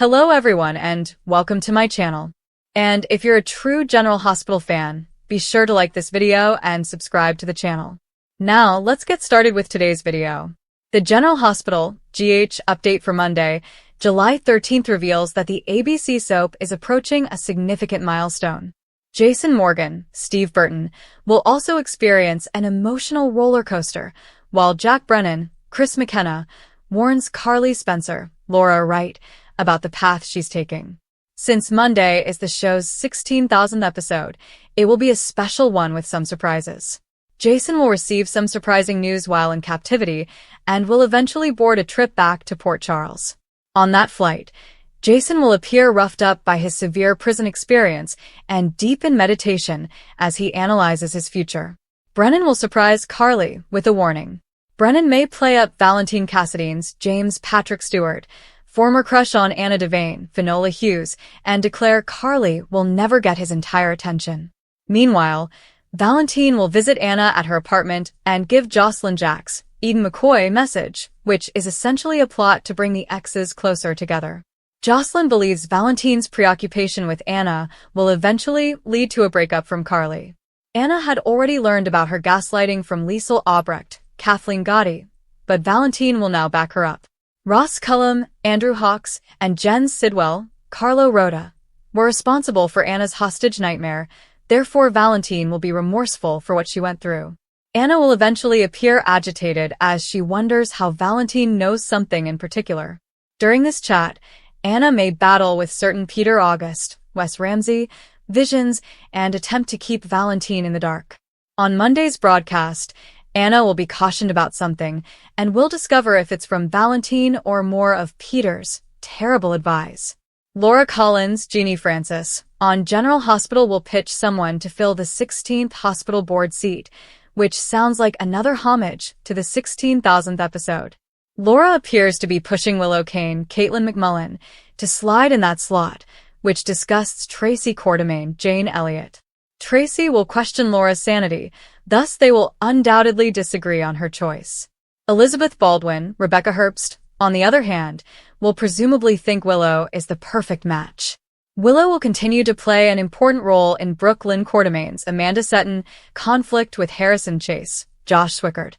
Hello everyone and welcome to my channel. And if you're a true General Hospital fan, be sure to like this video and subscribe to the channel. Now let's get started with today's video. The General Hospital GH update for Monday, July 13th reveals that the ABC soap is approaching a significant milestone. Jason Morgan, Steve Burton, will also experience an emotional roller coaster, while Jack Brennan, Chris McKenna, warns Carly Spencer, Laura Wright, about the path she's taking. Since Monday is the show's 16,000th episode, it will be a special one with some surprises. Jason will receive some surprising news while in captivity and will eventually board a trip back to Port Charles. On that flight, Jason will appear roughed up by his severe prison experience and deep in meditation as he analyzes his future. Brennan will surprise Carly with a warning. Brennan may play up Valentine Cassidy's James Patrick Stewart, former crush on Anna Devane, Finola Hughes, and declare Carly will never get his entire attention. Meanwhile, Valentine will visit Anna at her apartment and give Jocelyn Jack's Eden McCoy message, which is essentially a plot to bring the exes closer together. Jocelyn believes Valentine's preoccupation with Anna will eventually lead to a breakup from Carly. Anna had already learned about her gaslighting from Liesl Albrecht, Kathleen Gotti, but Valentine will now back her up. Ross Cullum, Andrew Hawkes, and Jen Sidwell, Carlo Rhoda, were responsible for Anna's hostage nightmare, therefore Valentine will be remorseful for what she went through. Anna will eventually appear agitated as she wonders how Valentine knows something in particular. During this chat, Anna may battle with certain Peter August, Wes Ramsey, visions, and attempt to keep Valentine in the dark. On Monday's broadcast, Anna will be cautioned about something, and will discover if it's from Valentine or more of Peter's terrible advice. Laura Collins, Jeannie Francis, on General Hospital will pitch someone to fill the 16th hospital board seat, which sounds like another homage to the 16,000th episode. Laura appears to be pushing Willow Kane, Caitlin McMullen, to slide in that slot, which disgusts Tracy Quartermaine, Jane Elliott. Tracy will question Laura's sanity, thus they will undoubtedly disagree on her choice. Elizabeth Baldwin, Rebecca Herbst, on the other hand, will presumably think Willow is the perfect match. Willow will continue to play an important role in Brooklyn Quartermaine's Amanda Setton conflict with Harrison Chase, Josh Swickard.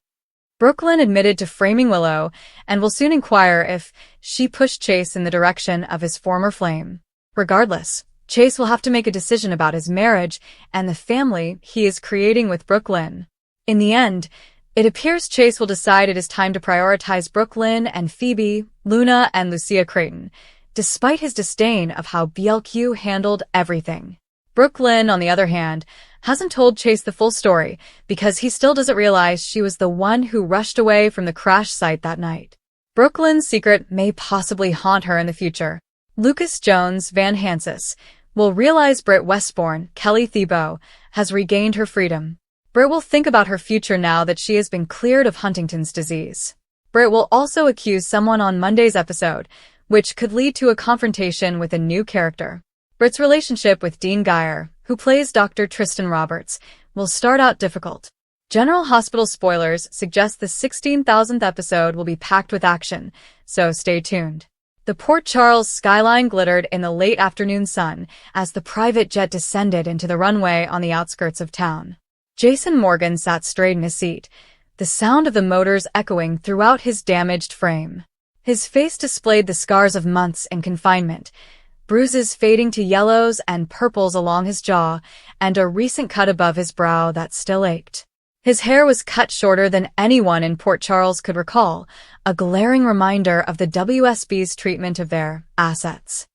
Brooklyn admitted to framing Willow and will soon inquire if she pushed Chase in the direction of his former flame. Regardless, Chase will have to make a decision about his marriage and the family he is creating with Brooklyn. In the end, it appears Chase will decide it is time to prioritize Brooklyn and Phoebe, Luna, and Lucia Creighton, despite his disdain of how BLQ handled everything. Brooklyn, on the other hand, hasn't told Chase the full story because he still doesn't realize she was the one who rushed away from the crash site that night. Brooklyn's secret may possibly haunt her in the future. Lucas Jones Van Hansis will realize Britt Westbourne, Kelly Thibault, has regained her freedom. Britt will think about her future now that she has been cleared of Huntington's disease. Britt will also accuse someone on Monday's episode, which could lead to a confrontation with a new character. Britt's relationship with Dean Geyer, who plays Dr. Tristan Roberts, will start out difficult. General Hospital spoilers suggest the 16,000th episode will be packed with action, so stay tuned. The Port Charles skyline glittered in the late afternoon sun as the private jet descended into the runway on the outskirts of town. Jason Morgan sat straight in his seat, the sound of the motors echoing throughout his damaged frame. His face displayed the scars of months in confinement, bruises fading to yellows and purples along his jaw, and a recent cut above his brow that still ached. His hair was cut shorter than anyone in Port Charles could recall, a glaring reminder of the WSB's treatment of their assets.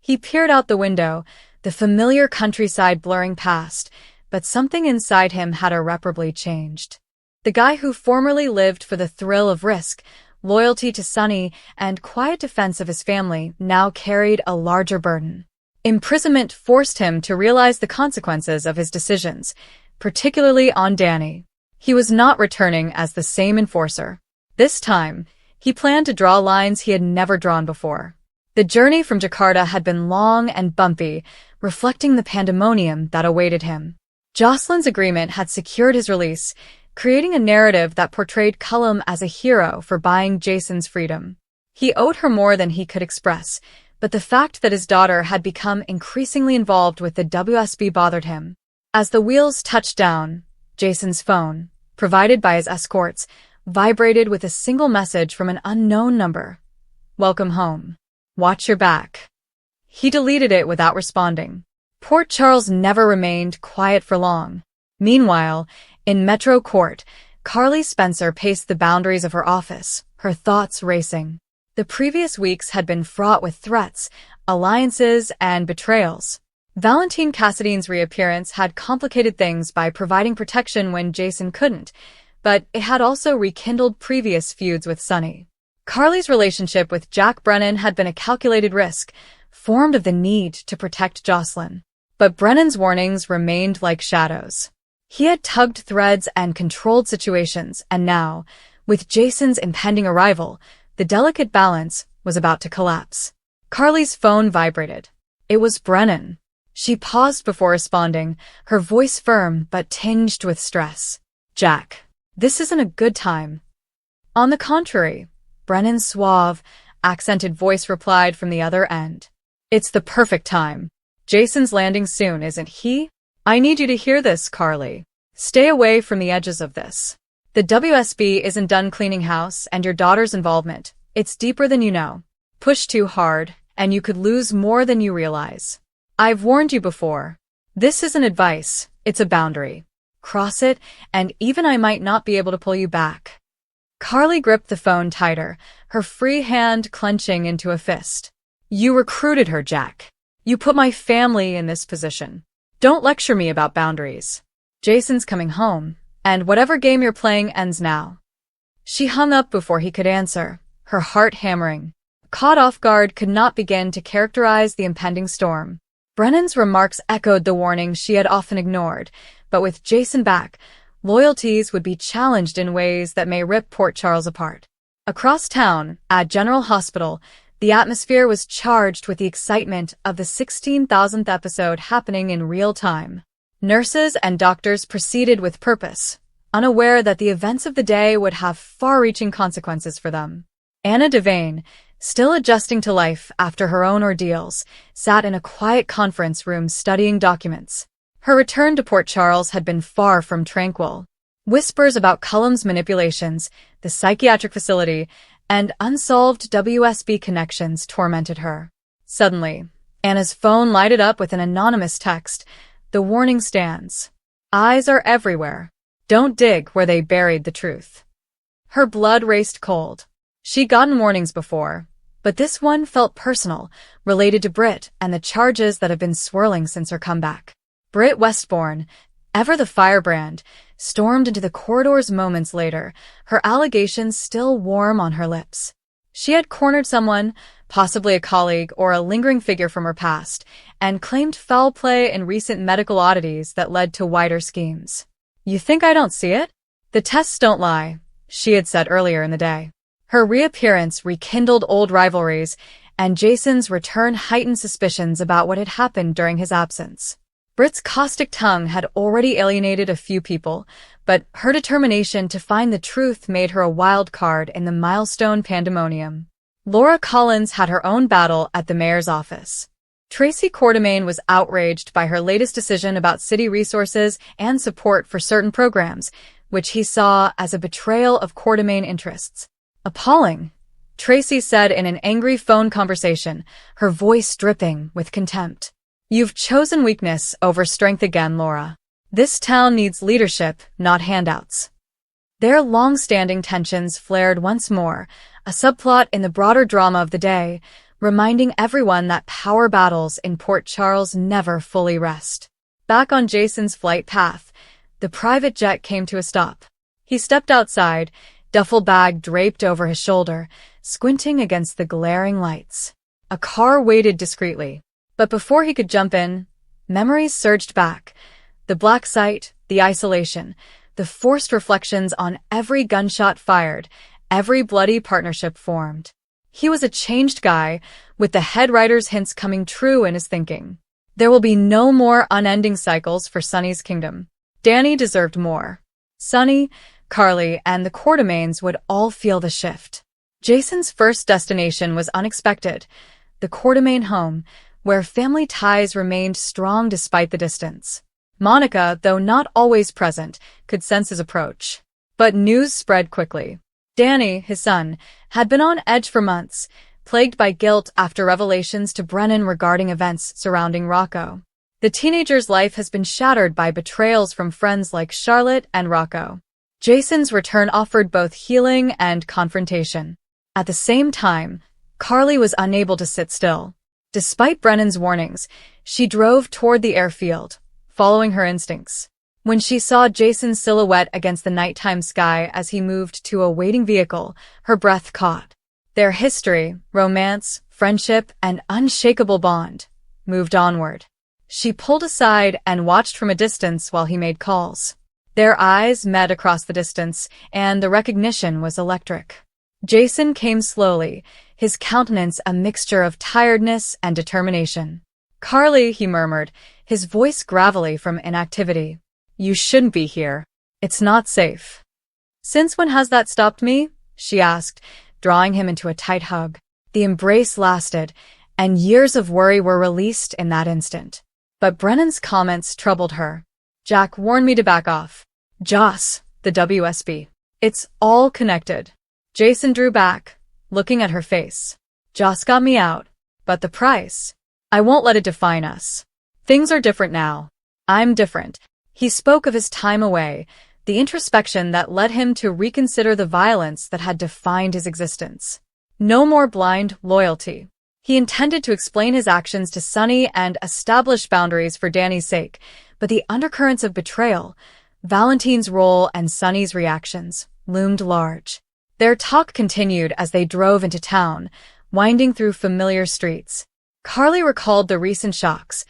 He peered out the window, the familiar countryside blurring past, but something inside him had irreparably changed. The guy who formerly lived for the thrill of risk, loyalty to Sonny, and quiet defense of his family now carried a larger burden. Imprisonment forced him to realize the consequences of his decisions, particularly on Danny. He was not returning as the same enforcer. This time, he planned to draw lines he had never drawn before. The journey from Jakarta had been long and bumpy, reflecting the pandemonium that awaited him. Jocelyn's agreement had secured his release, creating a narrative that portrayed Cullum as a hero for buying Jason's freedom. He owed her more than he could express, but the fact that his daughter had become increasingly involved with the WSB bothered him. As the wheels touched down, Jason's phone, provided by his escorts, vibrated with a single message from an unknown number. "Welcome home. Watch your back." He deleted it without responding. Port Charles never remained quiet for long. Meanwhile, in Metro Court, Carly Spencer paced the boundaries of her office, her thoughts racing. The previous weeks had been fraught with threats, alliances, and betrayals. Valentine Cassidy's reappearance had complicated things by providing protection when Jason couldn't, but it had also rekindled previous feuds with Sonny. Carly's relationship with Jack Brennan had been a calculated risk, formed of the need to protect Jocelyn. But Brennan's warnings remained like shadows. He had tugged threads and controlled situations, and now, with Jason's impending arrival, the delicate balance was about to collapse. Carly's phone vibrated. It was Brennan. She paused before responding, her voice firm but tinged with stress. "Jack, this isn't a good time." On the contrary, Brennan's suave, accented voice replied from the other end. "It's the perfect time. Jason's landing soon, isn't he? I need you to hear this, Carly. Stay away from the edges of this. The WSB isn't done cleaning house, and your daughter's involvement, it's deeper than you know. Push too hard, and you could lose more than you realize. I've warned you before. This isn't advice, it's a boundary. Cross it, and even I might not be able to pull you back." Carly gripped the phone tighter, her free hand clenching into a fist. "You recruited her, Jack. You put my family in this position. Don't lecture me about boundaries. Jason's coming home, and whatever game you're playing ends now." She hung up before he could answer, her heart hammering. Caught off guard, could not begin to characterize the impending storm. Brennan's remarks echoed the warnings she had often ignored, but with Jason back, loyalties would be challenged in ways that may rip Port Charles apart. Across town, at General Hospital, the atmosphere was charged with the excitement of the 16,000th episode happening in real time. Nurses and doctors proceeded with purpose, unaware that the events of the day would have far-reaching consequences for them. Anna Devane, still adjusting to life after her own ordeals, sat in a quiet conference room studying documents. Her return to Port Charles had been far from tranquil. Whispers about Cullum's manipulations, the psychiatric facility, and unsolved WSB connections tormented her. Suddenly, Anna's phone lighted up with an anonymous text. "The warning stands. Eyes are everywhere. Don't dig where they buried the truth." Her blood raced cold. She'd gotten warnings before, but this one felt personal, related to Britt and the charges that have been swirling since her comeback. Britt Westbourne, ever the firebrand, stormed into the corridors moments later, her allegations still warm on her lips. She had cornered someone, possibly a colleague or a lingering figure from her past, and claimed foul play in recent medical oddities that led to wider schemes. "You think I don't see it? The tests don't lie," she had said earlier in the day. Her reappearance rekindled old rivalries, and Jason's return heightened suspicions about what had happened during his absence. Britt's caustic tongue had already alienated a few people, but her determination to find the truth made her a wild card in the Milestone pandemonium. Laura Collins had her own battle at the mayor's office. Tracy Quartermain was outraged by her latest decision about city resources and support for certain programs, which he saw as a betrayal of Quartermain interests. "Appalling," Tracy said in an angry phone conversation, her voice dripping with contempt. "You've chosen weakness over strength again, Laura. This town needs leadership, not handouts." Their long-standing tensions flared once more, a subplot in the broader drama of the day, reminding everyone that power battles in Port Charles never fully rest. Back on Jason's flight path, the private jet came to a stop. He stepped outside, duffel bag draped over his shoulder, squinting against the glaring lights. A car waited discreetly. But before he could jump in, memories surged back. The black site, the isolation, the forced reflections on every gunshot fired, every bloody partnership formed. He was a changed guy, with the head writer's hints coming true in his thinking. There will be no more unending cycles for Sonny's kingdom. Danny deserved more. Sonny, Carly, and the Quartermains would all feel the shift. Jason's first destination was unexpected. the Quartermain home, where family ties remained strong despite the distance. Monica, though not always present, could sense his approach. But news spread quickly. Danny, his son, had been on edge for months, plagued by guilt after revelations to Brennan regarding events surrounding Rocco. The teenager's life has been shattered by betrayals from friends like Charlotte and Rocco. Jason's return offered both healing and confrontation. At the same time, Carly was unable to sit still. Despite Brennan's warnings, she drove toward the airfield, following her instincts. When she saw Jason's silhouette against the nighttime sky as he moved to a waiting vehicle, her breath caught. Their history, romance, friendship, and unshakable bond moved onward. She pulled aside and watched from a distance while he made calls. Their eyes met across the distance, and the recognition was electric. Jason came slowly, his countenance a mixture of tiredness and determination. "Carly," he murmured, his voice gravelly from inactivity. "You shouldn't be here. It's not safe." "Since when has that stopped me?" she asked, drawing him into a tight hug. The embrace lasted, and years of worry were released in that instant. But Brennan's comments troubled her. "Jack warned me to back off. Joss, the WSB. It's all connected." Jason drew back, looking at her face. "Joss got me out, but the price? I won't let it define us. Things are different now. I'm different." He spoke of his time away, the introspection that led him to reconsider the violence that had defined his existence. No more blind loyalty. He intended to explain his actions to Sonny and establish boundaries for Danny's sake, but the undercurrents of betrayal, Valentine's role and Sonny's reactions, loomed large. Their talk continued as they drove into town, winding through familiar streets. Carly recalled the recent shocks,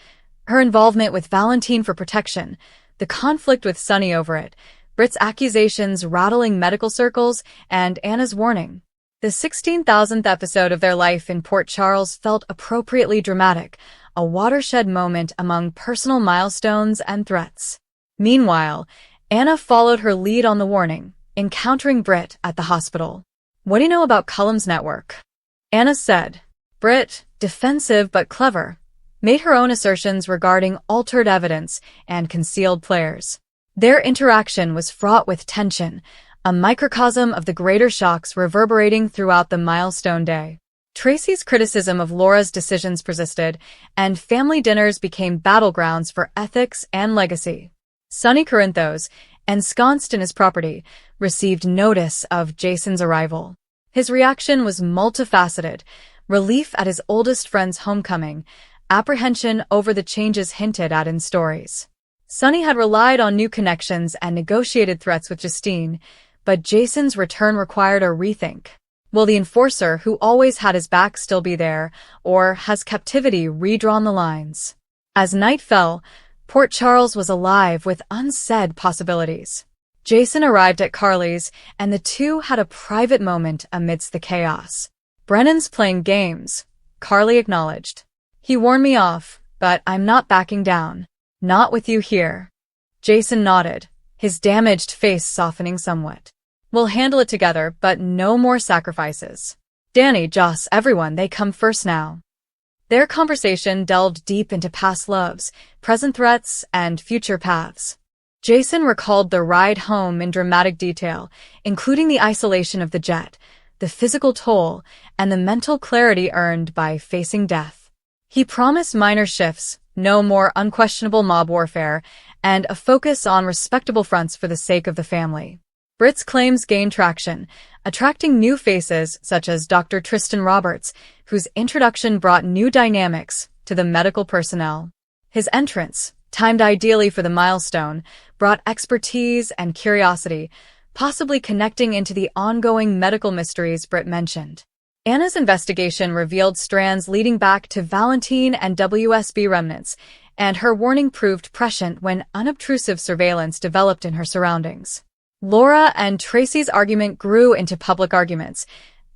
her involvement with Valentine for protection, the conflict with Sonny over it, Britt's accusations rattling medical circles, and Anna's warning. The 16,000th episode of their life in Port Charles felt appropriately dramatic, a watershed moment among personal milestones and threats. Meanwhile, Anna followed her lead on the warning, encountering Britt at the hospital. "What do you know about Cullum's network?" Anna said. Britt, defensive but clever, made her own assertions regarding altered evidence and concealed players. Their interaction was fraught with tension, a microcosm of the greater shocks reverberating throughout the milestone day. Tracy's criticism of Laura's decisions persisted, and family dinners became battlegrounds for ethics and legacy. Sonny Corinthos, ensconced in his property, received notice of Jason's arrival. His reaction was multifaceted: relief at his oldest friend's homecoming, apprehension over the changes hinted at in stories. Sonny had relied on new connections and negotiated threats with Justine, but Jason's return required a rethink. Will the enforcer who always had his back still be there, or has captivity redrawn the lines? As night fell, Port Charles was alive with unsaid possibilities. Jason arrived at Carly's, and the two had a private moment amidst the chaos. "Brennan's playing games," Carly acknowledged. "He warned me off, but I'm not backing down. Not with you here." Jason nodded, his damaged face softening somewhat. "We'll handle it together, but no more sacrifices. Danny, Joss, everyone, they come first now." Their conversation delved deep into past loves, present threats, and future paths. Jason recalled the ride home in dramatic detail, including the isolation of the jet, the physical toll, and the mental clarity earned by facing death. He promised minor shifts, no more unquestionable mob warfare, and a focus on respectable fronts for the sake of the family. Britt's claims gained traction, attracting new faces such as Dr. Tristan Roberts, whose introduction brought new dynamics to the medical personnel. His entrance, timed ideally for the milestone, brought expertise and curiosity, possibly connecting into the ongoing medical mysteries Britt mentioned. Anna's investigation revealed strands leading back to Valentine and WSB remnants, and her warning proved prescient when unobtrusive surveillance developed in her surroundings. Laura and Tracy's argument grew into public arguments,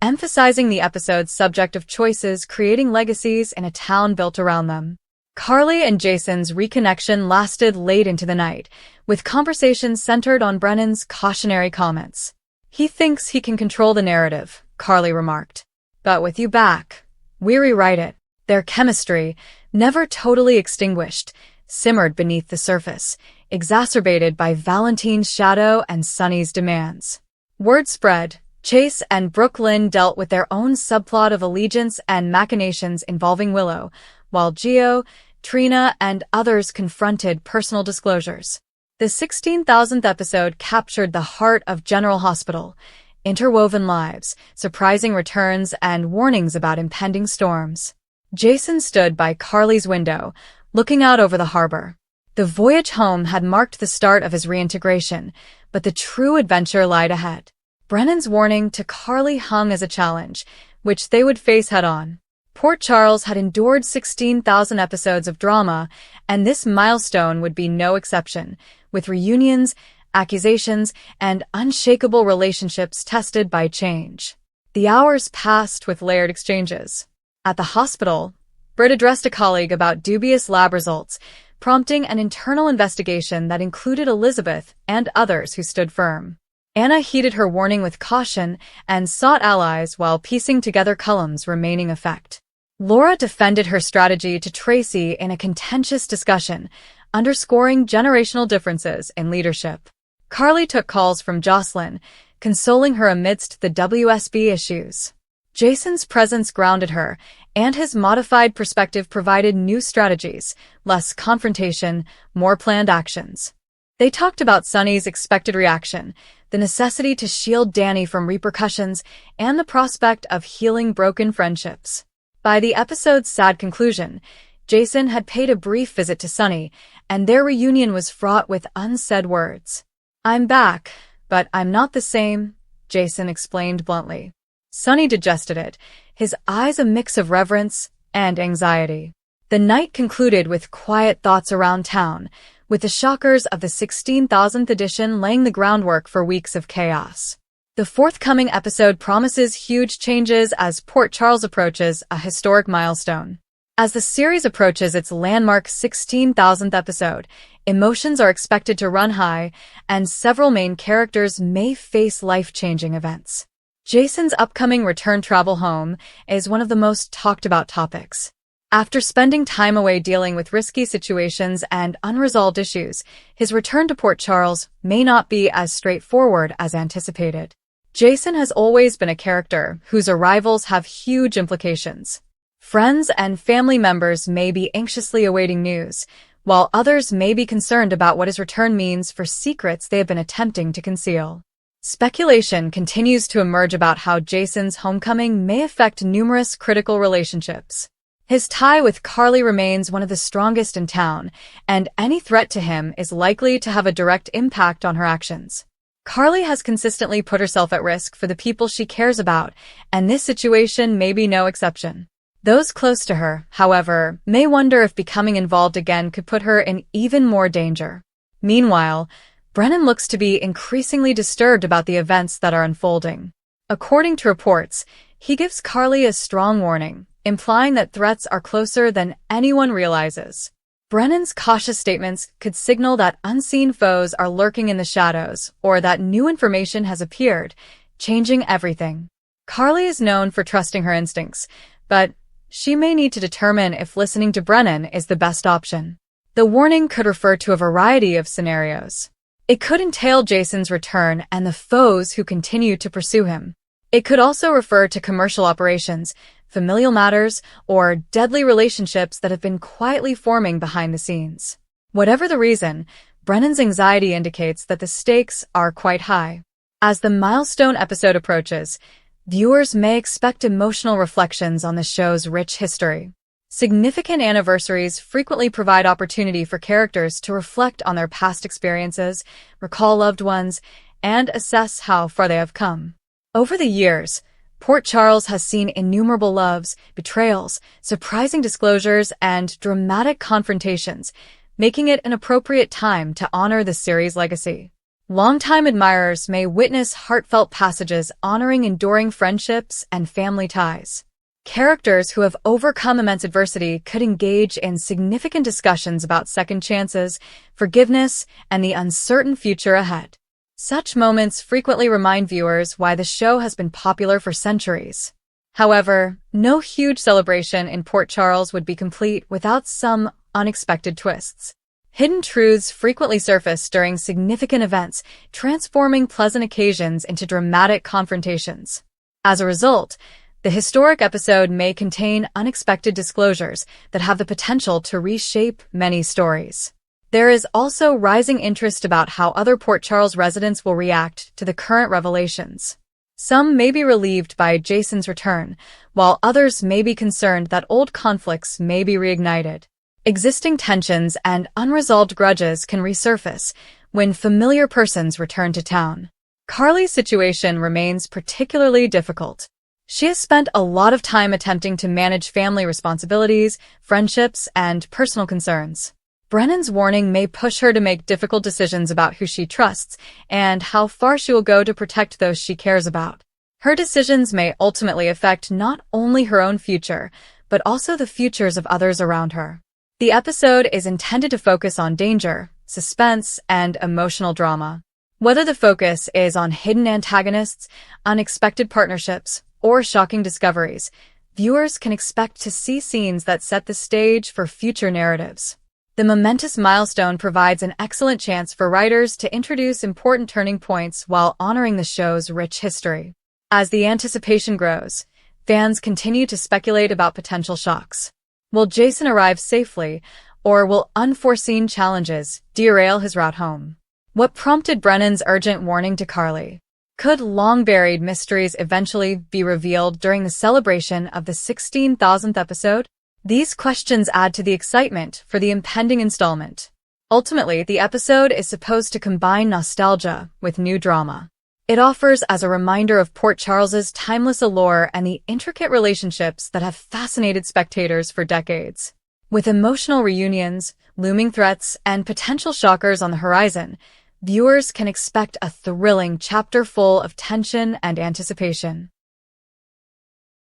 emphasizing the episode's subject of choices creating legacies in a town built around them. Carly and Jason's reconnection lasted late into the night, with conversations centered on Brennan's cautionary comments. "He thinks he can control the narrative," Carly remarked. "But with you back, we rewrite it." Their chemistry, never totally extinguished, simmered beneath the surface, exacerbated by Valentine's shadow and Sunny's demands. Word spread. Chase and Brooklyn dealt with their own subplot of allegiance and machinations involving Willow, while Gio, Trina, and others confronted personal disclosures. The 16,000th episode captured the heart of General Hospital, interwoven lives, surprising returns, and warnings about impending storms. Jason stood by Carly's window, looking out over the harbor. The voyage home had marked the start of his reintegration, but the true adventure lied ahead. Brennan's warning to Carly hung as a challenge, which they would face head-on. Port Charles had endured 16,000 episodes of drama, and this milestone would be no exception, with reunions, accusations, and unshakable relationships tested by change. The hours passed with layered exchanges. At the hospital, Britt addressed a colleague about dubious lab results, prompting an internal investigation that included Elizabeth and others who stood firm. Anna heeded her warning with caution and sought allies while piecing together Cullum's remaining effect. Laura defended her strategy to Tracy in a contentious discussion, underscoring generational differences in leadership. Carly took calls from Jocelyn, consoling her amidst the WSB issues. Jason's presence grounded her, and his modified perspective provided new strategies, less confrontation, more planned actions. They talked about Sunny's expected reaction, the necessity to shield Danny from repercussions, and the prospect of healing broken friendships. By the episode's sad conclusion, Jason had paid a brief visit to Sunny, and their reunion was fraught with unsaid words. "I'm back, but I'm not the same," Jason explained bluntly. Sunny digested it, his eyes a mix of reverence and anxiety. The night concluded with quiet thoughts around town, with the shockers of the 16,000th edition laying the groundwork for weeks of chaos. The forthcoming episode promises huge changes as Port Charles approaches a historic milestone. As the series approaches its landmark 16,000th episode, emotions are expected to run high, and several main characters may face life-changing events. Jason's upcoming return travel home is one of the most talked-about topics. After spending time away dealing with risky situations and unresolved issues, his return to Port Charles may not be as straightforward as anticipated. Jason has always been a character whose arrivals have huge implications. Friends and family members may be anxiously awaiting news, while others may be concerned about what his return means for secrets they have been attempting to conceal. Speculation continues to emerge about how Jason's homecoming may affect numerous critical relationships. His tie with Carly remains one of the strongest in town, and any threat to him is likely to have a direct impact on her actions. Carly has consistently put herself at risk for the people she cares about, and this situation may be no exception. Those close to her, however, may wonder if becoming involved again could put her in even more danger. Meanwhile, Brennan looks to be increasingly disturbed about the events that are unfolding. According to reports, he gives Carly a strong warning, implying that threats are closer than anyone realizes. Brennan's cautious statements could signal that unseen foes are lurking in the shadows, or that new information has appeared, changing everything. Carly is known for trusting her instincts, but she may need to determine if listening to Brennan is the best option. The warning could refer to a variety of scenarios. It could entail Jason's return and the foes who continue to pursue him. It could also refer to commercial operations, familial matters, or deadly relationships that have been quietly forming behind the scenes. Whatever the reason, Brennan's anxiety indicates that the stakes are quite high. As the milestone episode approaches, viewers may expect emotional reflections on the show's rich history. Significant anniversaries frequently provide opportunity for characters to reflect on their past experiences, recall loved ones, and assess how far they have come. Over the years, Port Charles has seen innumerable loves, betrayals, surprising disclosures, and dramatic confrontations, making it an appropriate time to honor the series' legacy. Longtime admirers may witness heartfelt passages honoring enduring friendships and family ties. Characters who have overcome immense adversity could engage in significant discussions about second chances, forgiveness, and the uncertain future ahead. Such moments frequently remind viewers why the show has been popular for centuries. However, no huge celebration in Port Charles would be complete without some unexpected twists. Hidden truths frequently surface during significant events, transforming pleasant occasions into dramatic confrontations. As a result, the historic episode may contain unexpected disclosures that have the potential to reshape many stories. There is also rising interest about how other Port Charles residents will react to the current revelations. Some may be relieved by Jason's return, while others may be concerned that old conflicts may be reignited. Existing tensions and unresolved grudges can resurface when familiar persons return to town. Carly's situation remains particularly difficult. She has spent a lot of time attempting to manage family responsibilities, friendships, and personal concerns. Brennan's warning may push her to make difficult decisions about who she trusts and how far she will go to protect those she cares about. Her decisions may ultimately affect not only her own future, but also the futures of others around her. The episode is intended to focus on danger, suspense, and emotional drama. Whether the focus is on hidden antagonists, unexpected partnerships, or shocking discoveries, viewers can expect to see scenes that set the stage for future narratives. The momentous milestone provides an excellent chance for writers to introduce important turning points while honoring the show's rich history. As the anticipation grows, fans continue to speculate about potential shocks. Will Jason arrive safely, or will unforeseen challenges derail his route home? What prompted Brennan's urgent warning to Carly? Could long-buried mysteries eventually be revealed during the celebration of the 16,000th episode? These questions add to the excitement for the impending installment. Ultimately, the episode is supposed to combine nostalgia with new drama. It offers as a reminder of Port Charles's timeless allure and the intricate relationships that have fascinated spectators for decades. With emotional reunions, looming threats, and potential shockers on the horizon, viewers can expect a thrilling chapter full of tension and anticipation.